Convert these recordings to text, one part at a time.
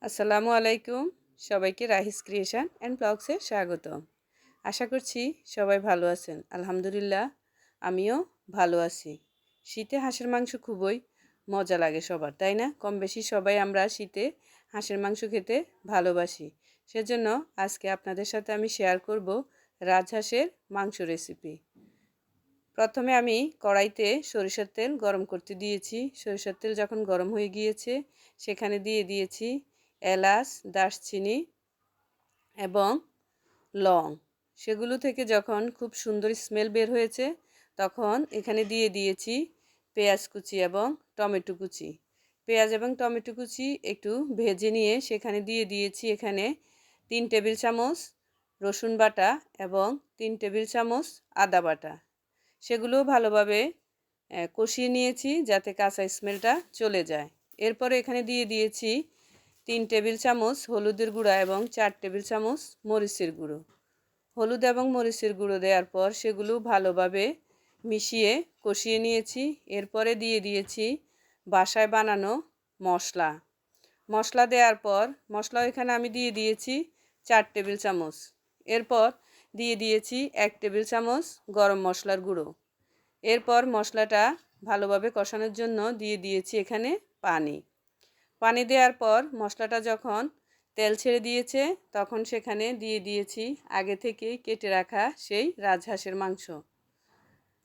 আসসালামু আলাইকুম। সবাইকে রাহিস ক্রিয়েশন অ্যান্ড ব্লগসে স্বাগত। আশা করছি সবাই ভালো আছেন। আলহামদুলিল্লাহ আমিও ভালো আছি। শীতে হাঁসের মাংস খুবই মজা লাগে সবার, তাই না? কম বেশি সবাই আমরা শীতে হাঁসের মাংস খেতে ভালোবাসি। সেজন্য আজকে আপনাদের সাথে আমি শেয়ার করব রাজহাঁসের মাংস রেসিপি। প্রথমে আমি কড়াইতে সরিষার তেল গরম করতে দিয়েছি। সরিষার তেল যখন গরম হয়ে গিয়েছে সেখানে দিয়ে দিয়েছি এলাচ, দারচিনি এবং লং। সেগুলো থেকে যখন খুব সুন্দর স্মেল বের হয়েছে তখন এখানে দিয়ে দিয়েছি পেঁয়াজ কুচি এবং টমেটো কুচি। পেঁয়াজ এবং টমেটো কুচি একটু ভেজে নিয়ে সেখানে দিয়ে দিয়েছি এখানে 3 টেবিল চামচ রসুন বাটা এবং 3 টেবিল চামচ আদা বাটা। সেগুলো ভালোভাবে কষিয়ে নিয়েছি যাতে কাঁচা স্মেলটা চলে যায়। এরপরে এখানে দিয়ে দিয়েছি 3 টেবিল চামচ হলুদের গুঁড়া এবং 4 টেবিল চামচ মরিচের গুঁড়ো। হলুদ এবং মরিচের গুঁড়ো দেওয়ার পর সেগুলো ভালোভাবে মিশিয়ে কষিয়ে নিয়েছি। এরপরে দিয়ে দিয়েছি বাসায় বানানো মশলা। মশলা দেওয়ার পর মশলাও এখানে আমি দিয়ে দিয়েছি 4 টেবিল চামচ। এরপর দিয়ে দিয়েছি 1 টেবিল চামচ গরম মশলার গুঁড়ো। এরপর মশলাটা ভালোভাবে কষানোর জন্য দিয়ে দিয়েছি এখানে পানি। পানি দেওয়ার পর মশলাটা যখন তেল ছেড়ে দিয়েছে তখন সেখানে দিয়ে দিয়েছি আগে থেকেই কেটে রাখা সেই রাজহাঁসের মাংস।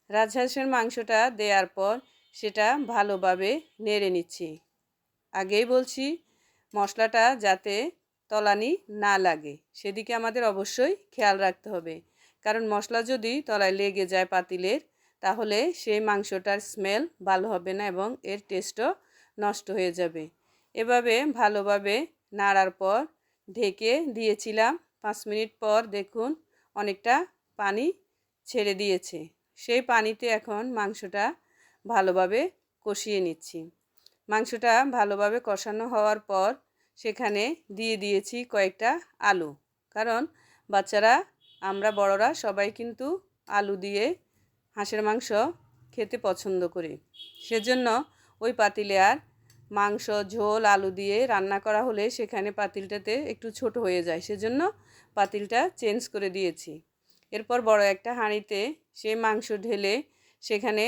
রাজহাঁসের মাংসটা দেওয়ার পর সেটা ভালোভাবে নেড়ে নিচ্ছি। আগেই বলছি মশলাটা যাতে তলানি না লাগে সেদিকে আমাদের অবশ্যই খেয়াল রাখতে হবে, কারণ মশলা যদি তলায় লেগে যায় পাতিলের তাহলে সেই মাংসটার স্মেল ভালো হবে না এবং এর টেস্টও নষ্ট হয়ে যাবে। এভাবে ভালোভাবে নাড়ার পর ঢেকে দিয়েছিলাম। 5 মিনিট পর দেখুন অনেকটা পানি ছেড়ে দিয়েছে। সেই পানিতে এখন মাংসটা ভালোভাবে কষিয়ে নিচ্ছি। মাংসটা ভালোভাবে কষানো হওয়ার পর সেখানে দিয়ে দিয়েছি কয়েকটা আলু, কারণ বাচ্চারা আমরা বড়রা সবাই কিন্তু আলু দিয়ে হাঁসের মাংস খেতে পছন্দ করি। সেজন্য ওই পাতিলে আর মাংস ঝোল আলু দিয়ে রান্না করা হলে সেখানে পাতিলটাতে একটু ছোট হয়ে যায়, সেজন্য পাতিলটা চেঞ্জ করে দিয়েছি। এরপর বড় একটা হাঁড়িতে সেই মাংস ঢেলে সেখানে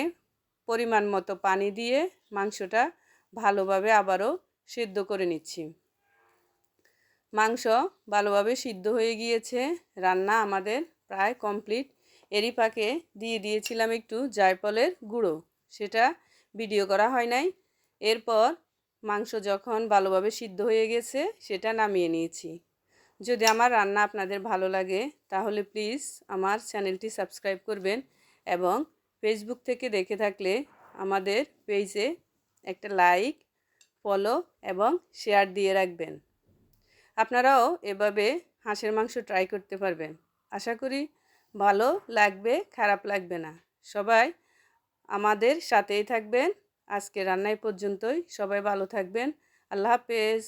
পরিমাণ মতো পানি দিয়ে মাংসটা ভালোভাবে আবারও সিদ্ধ করে নিচ্ছি। মাংস ভালোভাবে সিদ্ধ হয়ে গিয়েছে, রান্না আমাদের প্রায় কমপ্লিট। এরই ফাঁকে দিয়ে দিয়েছিলাম একটু জায়ফলের গুঁড়ো, সেটা ভিডিও করা হয় নাই। এরপর মাংস যখন ভালোভাবে সিদ্ধ হয়ে গেছে সেটা নামিয়ে নিয়েছি। যদি আমার রান্না আপনাদের ভালো লাগে তাহলে প্লিজ আমার চ্যানেলটি সাবস্ক্রাইব করবেন এবং ফেসবুক থেকে দেখে থাকলে আমাদের পেজে একটা লাইক, ফলো এবং শেয়ার দিয়ে রাখবেন। আপনারাও এভাবে হাঁসের মাংস ট্রাই করতে পারবেন। আশা করি ভালো লাগবে, খারাপ লাগবে না। সবাই আমাদের সাথেই থাকবেন। আজকে রান্না এই পর্যন্তই। সবাই ভালো থাকবেন। আল্লাহ হাফেজ।